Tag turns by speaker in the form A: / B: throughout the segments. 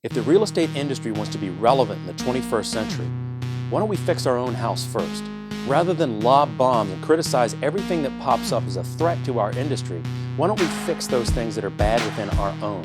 A: If the real estate industry wants to be relevant in the 21st century, why don't we fix our own house first? Rather than lob bombs and criticize everything that pops up as a threat to our industry, why don't we fix those things that are bad within our own?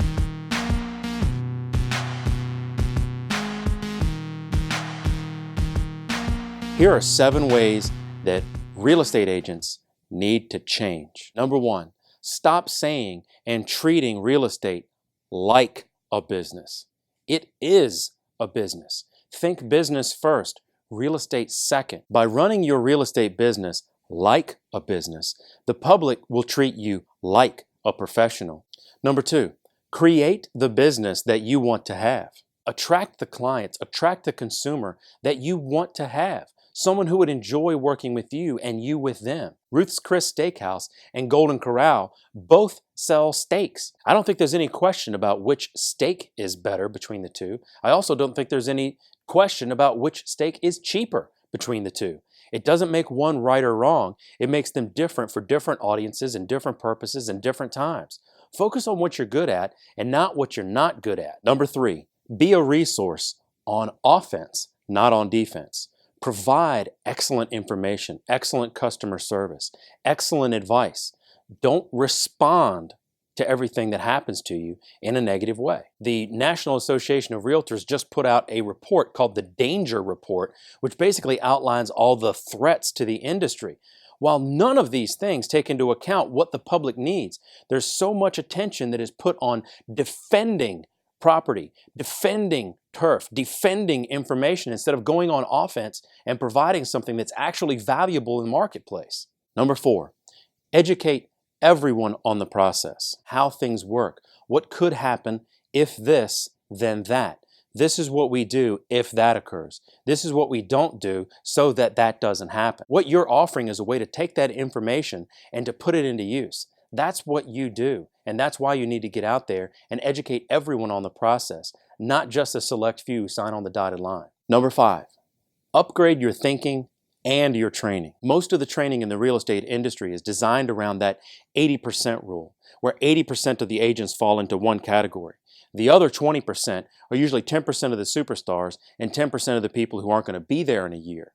A: Here are 7 ways that real estate agents need to change. Number 1, stop saying and treating real estate like a business. It is a business. Think business first, real estate second. By running your real estate business like a business, the public will treat you like a professional. Number 2, create the business that you want to have. Attract the clients, attract the consumer that you want to have. Someone who would enjoy working with you and you with them. Ruth's Chris Steakhouse and Golden Corral both sell steaks. I don't think there's any question about which steak is better between the two. I also don't think there's any question about which steak is cheaper between the two. It doesn't make one right or wrong. It makes them different for different audiences and different purposes and different times. Focus on what you're good at and not what you're not good at. Number 3, be a resource on offense, not on defense. Provide excellent information, excellent customer service, excellent advice. Don't respond to everything that happens to you in a negative way. The National Association of Realtors just put out a report called the Danger Report, which basically outlines all the threats to the industry. While none of these things take into account what the public needs, there's so much attention that is put on defending property, defending turf, defending information instead of going on offense and providing something that's actually valuable in the marketplace. Number 4, educate everyone on the process, how things work, what could happen if this, then that. This is what we do if that occurs. This is what we don't do so that that doesn't happen. What you're offering is a way to take that information and to put it into use. That's what you do, and that's why you need to get out there and educate everyone on the process, not just a select few who sign on the dotted line. Number 5, upgrade your thinking and your training. Most of the training in the real estate industry is designed around that 80% rule, where 80% of the agents fall into one category. The other 20% are usually 10% of the superstars and 10% of the people who aren't going to be there in a year.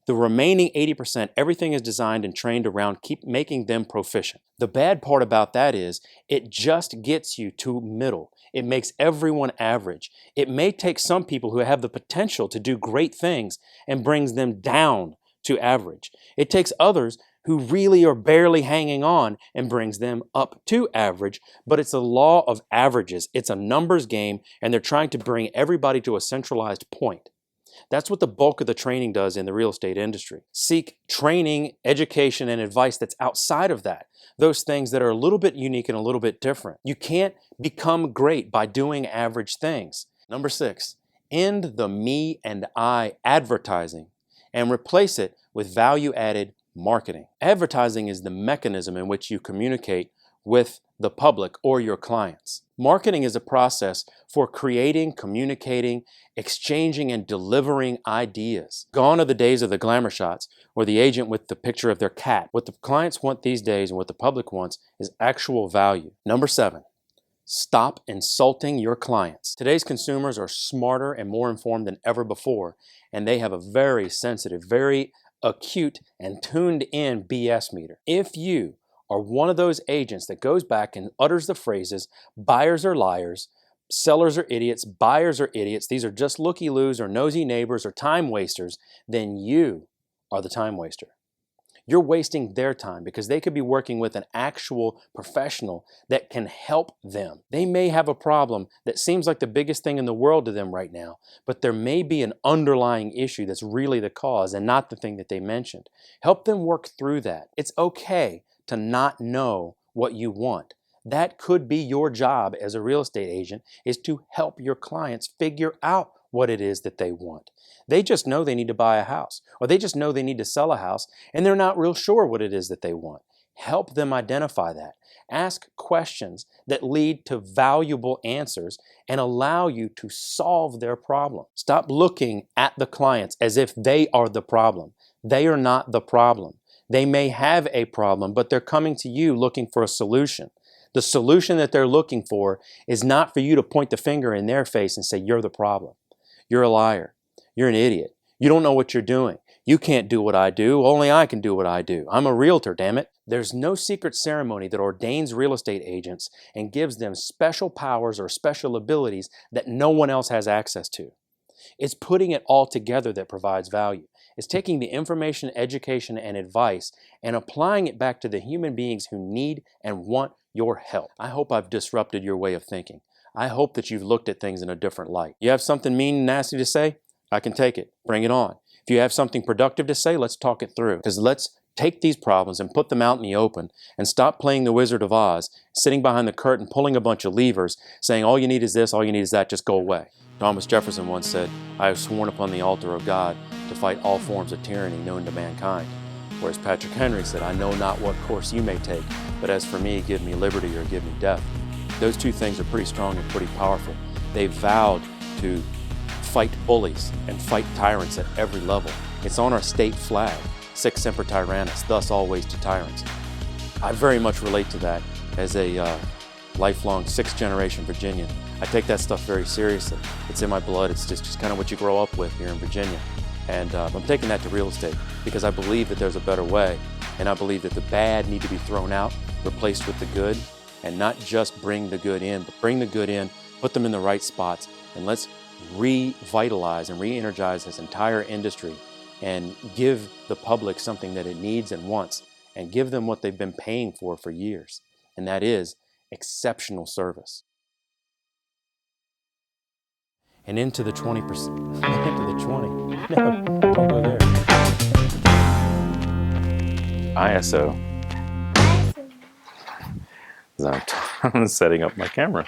A: The remaining 80%, everything is designed and trained around keep making them proficient. The bad part about that is it just gets you to middle. It makes everyone average. It may take some people who have the potential to do great things and brings them down to average. It takes others who really are barely hanging on and brings them up to average, but it's a law of averages. It's a numbers game, and they're trying to bring everybody to a centralized point. That's what the bulk of the training does in the real estate industry. Seek training, education, and advice that's outside of that. Those things that are a little bit unique and a little bit different. You can't become great by doing average things. Number 6, end the me and I advertising and replace it with value-added marketing. Advertising is the mechanism in which you communicate with the public or your clients. Marketing is a process for creating, communicating, exchanging, and delivering ideas. Gone are the days of the glamour shots or the agent with the picture of their cat. What the clients want these days and what the public wants is actual value. Number 7, stop insulting your clients. Today's consumers are smarter and more informed than ever before, and they have a very sensitive, very acute, and tuned in BS meter. If you are one of those agents that goes back and utters the phrases, buyers are liars, sellers are idiots, buyers are idiots, these are just looky-loos or nosy neighbors or time wasters, then you are the time waster. You're wasting their time because they could be working with an actual professional that can help them. They may have a problem that seems like the biggest thing in the world to them right now, but there may be an underlying issue that's really the cause and not the thing that they mentioned. Help them work through that. It's okay to not know what you want. That could be your job as a real estate agent, is to help your clients figure out what it is that they want. They just know they need to buy a house, or they just know they need to sell a house, and they're not real sure what it is that they want. Help them identify that. Ask questions that lead to valuable answers and allow you to solve their problem. Stop looking at the clients as if they are the problem. They are not the problem. They may have a problem, but they're coming to you looking for a solution. The solution that they're looking for is not for you to point the finger in their face and say, you're the problem. You're a liar. You're an idiot. You don't know what you're doing. You can't do what I do. Only I can do what I do. I'm a realtor, damn it. There's no secret ceremony that ordains real estate agents and gives them special powers or special abilities that no one else has access to. It's putting it all together that provides value. It's taking the information, education, and advice and applying it back to the human beings who need and want your help. I hope I've disrupted your way of thinking. I hope that you've looked at things in a different light. You have something mean and nasty to say? I can take it. Bring it on. If you have something productive to say, let's talk it through. Because let's take these problems and put them out in the open and stop playing the Wizard of Oz, sitting behind the curtain, pulling a bunch of levers, saying all you need is this, all you need is that, just go away. Thomas Jefferson once said, I have sworn upon the altar of God to fight all forms of tyranny known to mankind. Whereas Patrick Henry said, I know not what course you may take, but as for me, give me liberty or give me death. Those two things are pretty strong and pretty powerful. They vowed to fight bullies and fight tyrants at every level. It's on our state flag, Sic Semper Tyrannis, thus always to tyrants. I very much relate to that as a lifelong sixth-generation Virginian. I take that stuff very seriously. It's in my blood. It's just kind of what you grow up with here in Virginia. And I'm taking that to real estate because I believe that there's a better way, and I believe that the bad need to be thrown out, replaced with the good, and not just bring the good in, but bring the good in, put them in the right spots, and let's revitalize and re-energize this entire industry and give the public something that it needs and wants, and give them what they've been paying for years, and that is exceptional service. And into the 20%, into the 20. No, don't go there. ISO. I'm setting up my camera.